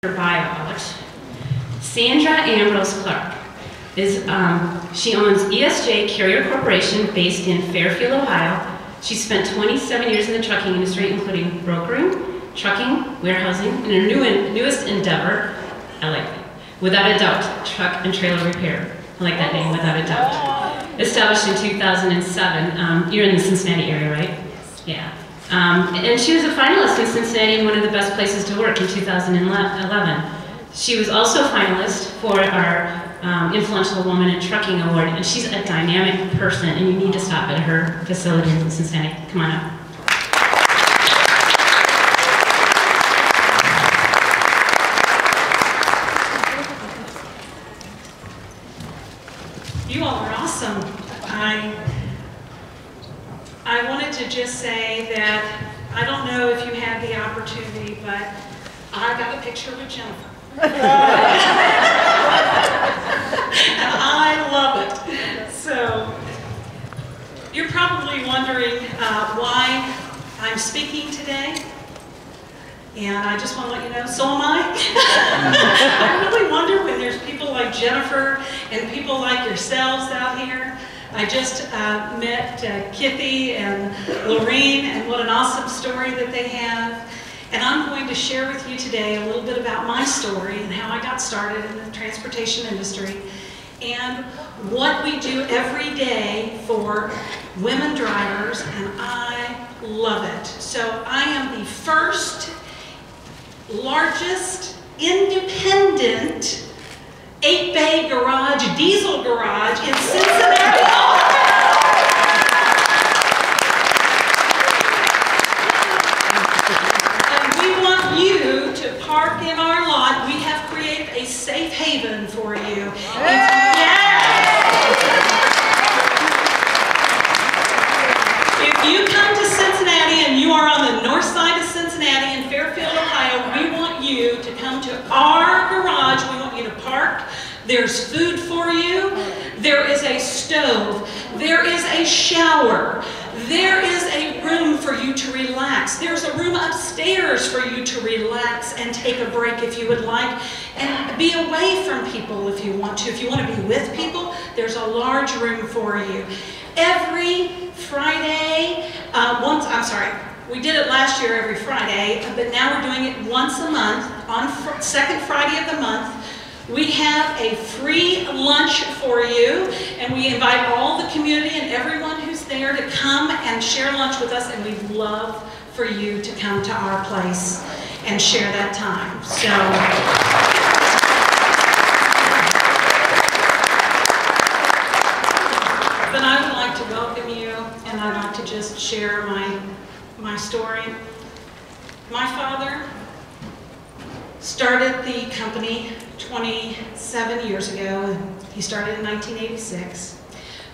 Her bio out. Sandra Ambrose Clark is she owns ESJ Carrier Corporation based in Fairfield, Ohio. She spent 27 years in the trucking industry, including brokering, trucking, warehousing, and her newest endeavor, I like it, without a doubt, truck and trailer repair. I like that name, without a doubt. Established in 2007. You're in the Cincinnati area, right? Yeah. And she was a finalist in Cincinnati and one of the best places to work in 2011. She was also a finalist for our Influential Woman in Trucking Award, and she's a dynamic person, and you need to stop at her facility in Cincinnati. Come on up. You all are awesome. I wanted to just say that I don't know if you had the opportunity, but I got a picture with Jennifer. And I love it. So you're probably wondering why I'm speaking today. And I just want to let you know, so am I. I really wonder when there's people like Jennifer and people like yourselves out here. I just met Kitty and Lorene, and what an awesome story that they have. And I'm going to share with you today a little bit about my story and how I got started in the transportation industry and what we do every day for women drivers, and I love it. So I am the first, largest, independent 8-bay garage, diesel garage in Cincinnati, Ohio. And we want you to park in our lot. We have created a safe haven for you. If you come to Cincinnati and you are on the north side of Cincinnati in Fairfield, Ohio, we want you to come to our garage. We want you to park. There's food for you. There is a stove. There is a shower. There is a room for you to relax. There's a room upstairs for you to relax and take a break if you would like, and be away from people if you want to. If you want to be with people, there's a large room for you. Every Friday, we did it last year every Friday, but now we're doing it once a month on second Friday of the month. We have a free lunch for you, and we invite all the community and everyone who's there to come and share lunch with us, and we'd love for you to come to our place and share that time. So, but I would like to welcome you, and I'd like to just share my story. My father started the company 27 years ago. He started in 1986.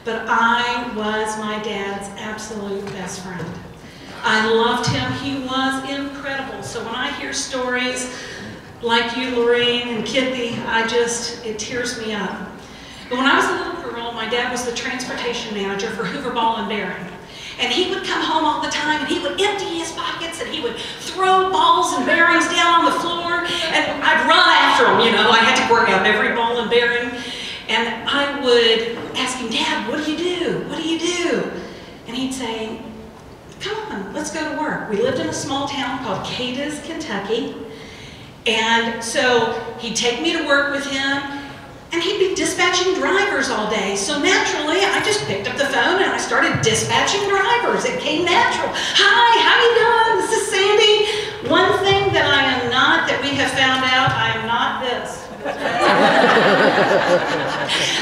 But I was my dad's absolute best friend. I loved him. He was incredible. So when I hear stories like you, Lorene and Kitty, it tears me up. But when I was a little girl, my dad was the transportation manager for Hoover Ball and Bearing. And he would come home all the time, and he would empty his pockets, and he would throw balls and bearings down on the floor, and I'd run after him, you know. I had to grab every ball and bearing, and I would ask him, Dad, what do you do? What do you do? And he'd say, come on, let's go to work. We lived in a small town called Cadiz, Kentucky, and so he'd take me to work with him, and he'd be dispatching drivers all day. So naturally, I just picked up the phone and I started dispatching drivers. It came natural. Hi, how you doing? This is Sandy. One thing that I am not, that we have found out, I am not this.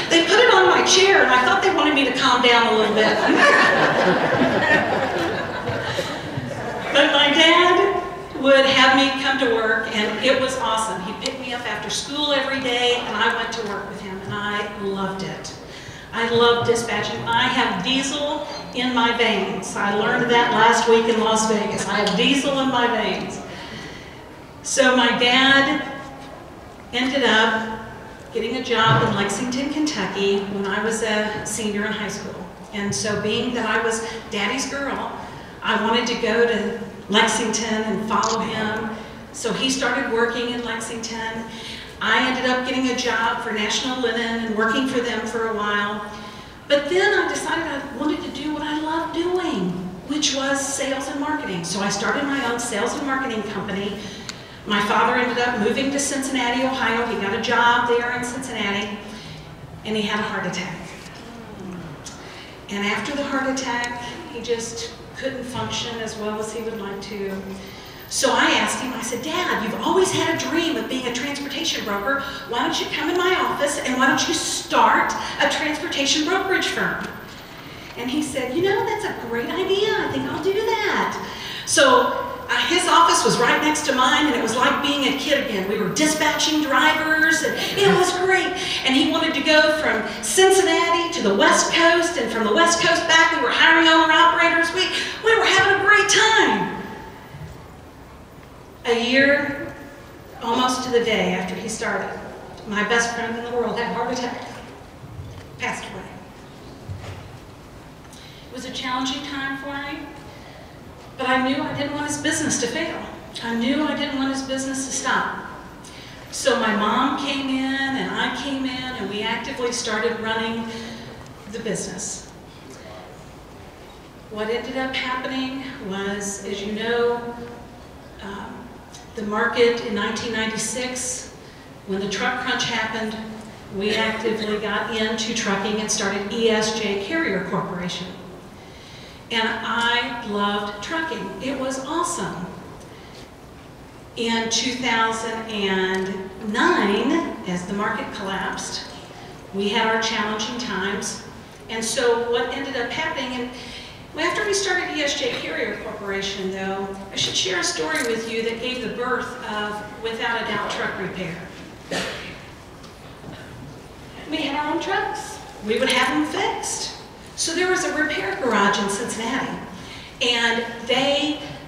They put it on my chair, and I thought they wanted me to calm down a little bit. But my dad would have me come to work, and it was awesome. He'd pick me up after school every day, and I went to work with him, and I loved it. I love dispatching. I have diesel in my veins. I learned that last week in Las Vegas. I have diesel in my veins. So my dad ended up getting a job in Lexington, Kentucky when I was a senior in high school. And so being that I was Daddy's girl, I wanted to go to Lexington and follow him. So he started working in Lexington. I ended up getting a job for National Linen and working for them for a while. But then I decided I wanted to do what I loved doing, which was sales and marketing. So I started my own sales and marketing company. My father ended up moving to Cincinnati, Ohio. He got a job there in Cincinnati, and he had a heart attack. And after the heart attack, he just couldn't function as well as he would like to. So I asked him, I said, Dad, you've always had a dream of being a transportation broker. Why don't you come in my office and why don't you start a transportation brokerage firm? And he said, you know, that's a great idea. I think I'll do that. So his office was right next to mine, and it was like being a kid again. We were dispatching drivers, and it was great. And he wanted to go from Cincinnati to the West Coast, and from the West Coast back, we were hiring owner-operators. We were having a great time. A year, almost to the day after he started, my best friend in the world had a heart attack, passed away. It was a challenging time for me, but I knew I didn't want his business to fail. I knew I didn't want his business to stop. So my mom came in and I came in and we actively started running the business. What ended up happening was, as you know, the market in 1996, when the truck crunch happened, we actively got into trucking and started ESJ Carrier Corporation. And I loved trucking. It was awesome. In 2009, as the market collapsed, we had our challenging times. And so what ended up happening, and after we started ESJ Carrier Corporation, though, I should share a story with you that gave the birth of, without a doubt, truck repair. We had our own trucks. We would have them fixed. So there was a repair garage in Cincinnati, and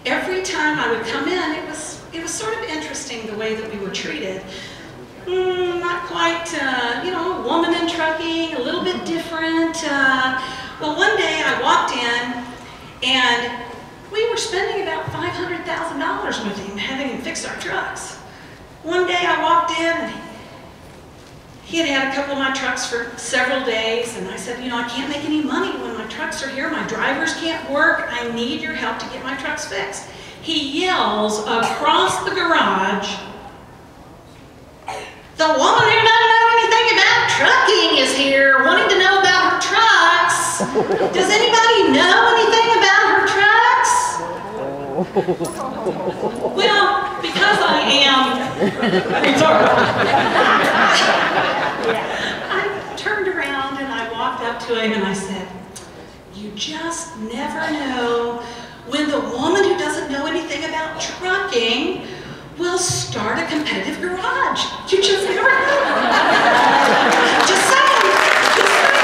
every time I would come in, it was sort of interesting the way that we were treated. Not quite, you know, a woman in trucking, a little bit different. Well, one day I walked in, and we were spending about $500,000 with him, having him fix our trucks. One day I walked in, and he had had a couple of my trucks for several days, and I said, you know, I can't make any money when my trucks are here. My drivers can't work. I need your help to get my trucks fixed. He yells across the garage, the woman who doesn't know anything about trucking is here, wanting to know about her trucks. Does anybody know anything about her trucks? Well, because I am I turned around and I walked up to him and I said, you just never know when the woman who doesn't know anything about trucking will start a competitive garage. You just never know. Just saying. Just saying.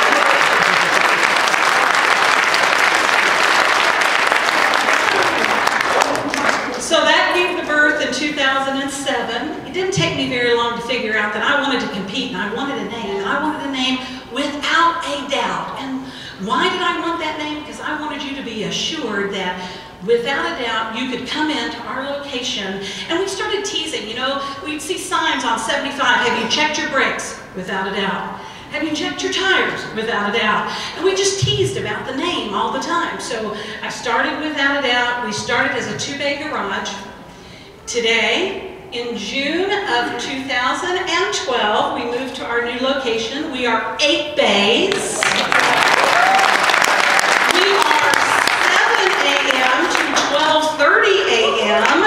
So that gave the birth in 2007. It didn't take me very long to figure out that I wanted to compete and I wanted a name. And I wanted a name without a doubt. And why did I want that name? Because I wanted you to be assured that without a doubt, you could come into our location, and we started teasing. You know, we'd see signs on 75, have you checked your brakes? Without a doubt. Have you checked your tires? Without a doubt. And we just teased about the name all the time. So I started without a doubt. We started as a 2-bay garage. Today, in June of 2012, we moved to our new location. We are 8 bays. We are 7 a.m. to 12:30 a.m.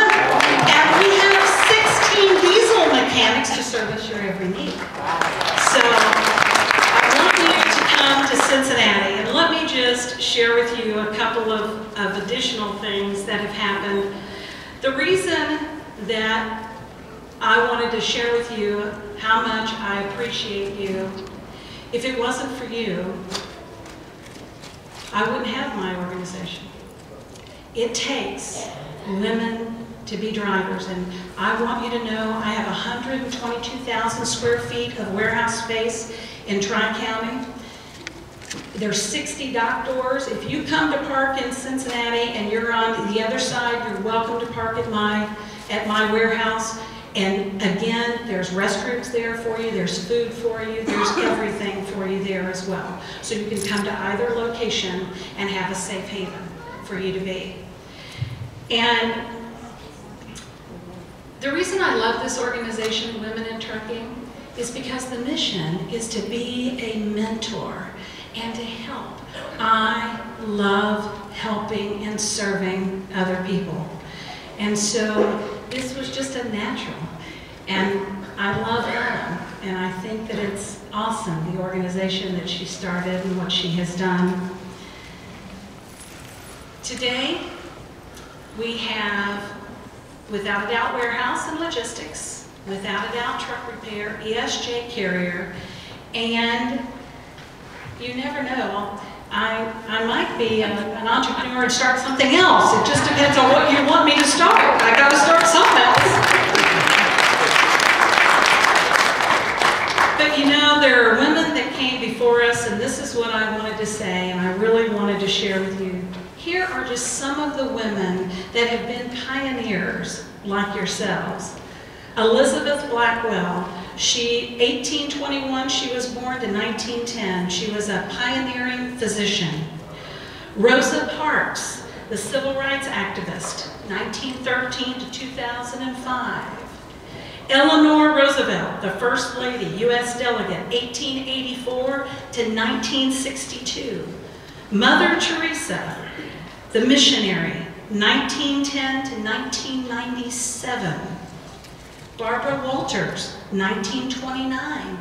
And we have 16 diesel mechanics to service your every need. So I want you to come to Cincinnati, and let me just share with you a couple of additional things that have happened. The reason that I wanted to share with you how much I appreciate you, if it wasn't for you, I wouldn't have my organization. It takes women to be drivers, and I want you to know I have 122,000 square feet of warehouse space in Tri-County. There's 60 dock doors. If you come to park in Cincinnati and you're on the other side, you're welcome to park at my at my warehouse. And again, there's restrooms there for you, there's food for you, there's everything for you there as well. So you can come to either location and have a safe haven for you to be. And the reason I love this organization, Women in Trucking, is because the mission is to be a mentor and to help. I love helping and serving other people. And so this was just a natural. And I love Ellen, and I think that it's awesome, the organization that she started and what she has done. Today, we have, without a doubt, warehouse and logistics, without a doubt, truck repair, ESJ carrier, and you never know, I might be an entrepreneur and start something else. It just depends on what you want me to start. I got to start something else. But you know, there are women that came before us, and this is what I wanted to say, and I really wanted to share with you. Here are just some of the women that have been pioneers like yourselves. Elizabeth Blackwell, 1821, she was born to 1910. She was a pioneering physician. Rosa Parks, the civil rights activist, 1913 to 2005. Eleanor Roosevelt, the First Lady, U.S. Delegate, 1884 to 1962. Mother Teresa, the missionary, 1910 to 1997. Barbara Walters, 1929.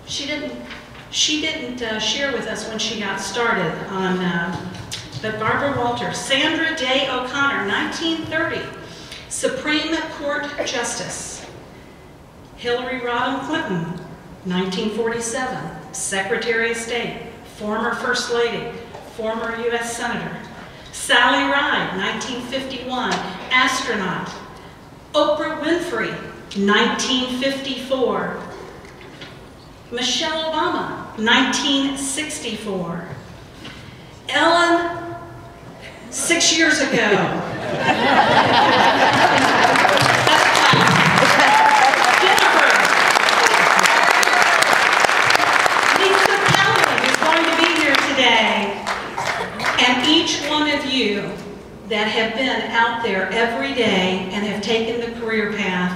She didn't share with us when she got started on, but Barbara Walters. Sandra Day O'Connor, 1930. Supreme Court Justice. Hillary Rodham Clinton, 1947. Secretary of State, former First Lady, former U.S. Senator. Sally Ride, 1951. Astronaut. Oprah Winfrey, 1954. Michelle Obama, 1964. Ellen, 6 years ago. Jennifer. Lisa Kelly is going to be here today. And each one of you that have been out there every day and have taken the career path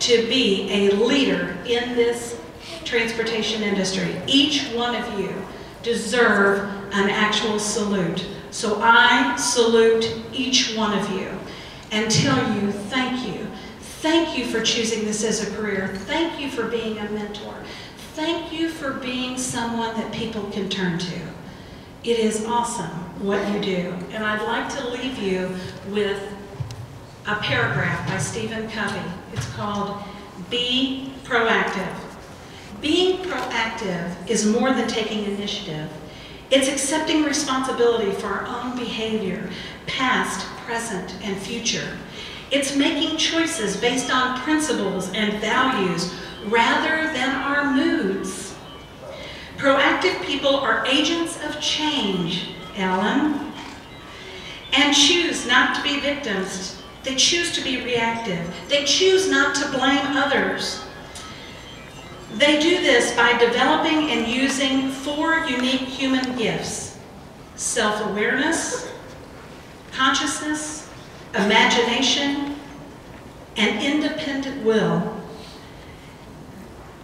to be a leader in this transportation industry. Each one of you deserve an actual salute. So I salute each one of you and tell you thank you. Thank you for choosing this as a career. Thank you for being a mentor. Thank you for being someone that people can turn to. It is awesome what you do. And I'd like to leave you with a paragraph by Stephen Covey. It's called Be Proactive. Being proactive is more than taking initiative. It's accepting responsibility for our own behavior, past, present, and future. It's making choices based on principles and values rather than our moods. Proactive people are agents of change, Ellen, and choose not to be victims. They choose to be reactive. They choose not to blame others. They do this by developing and using 4 unique human gifts: self-awareness, consciousness, imagination, and independent will.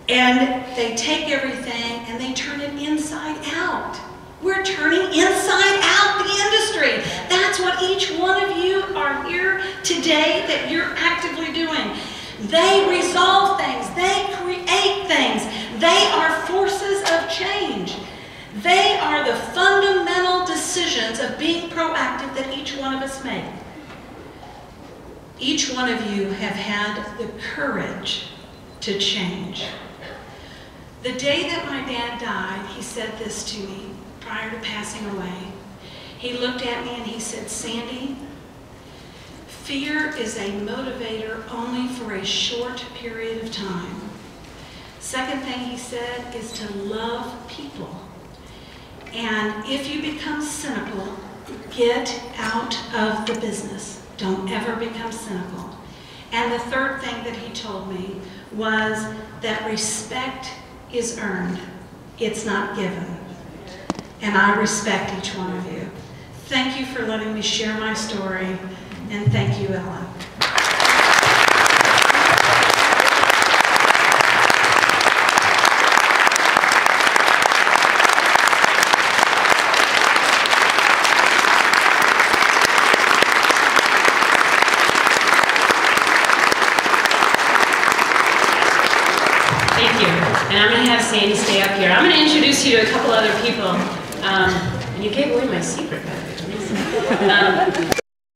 And they take everything and they turn it inside out. We're turning inside out the industry. That's what each one of you are here today that you're actively doing. They resolve things. They create things. They are forces of change. They are the fundamental decisions of being proactive that each one of us make. Each one of you have had the courage to change. The day that my dad died, he said this to me prior to passing away. He looked at me and he said, "Sandy, fear is a motivator only for a short period of time." Second thing he said is to love people. And if you become cynical, get out of the business. Don't ever become cynical. And the third thing that he told me was that respect is earned. It's not given. And I respect each one of you. Thank you for letting me share my story, and thank you, Ellen. Thank you. And I'm going to have Sandy stay up here. I'm going to introduce you to a couple other people. And you gave away my secret, by the way.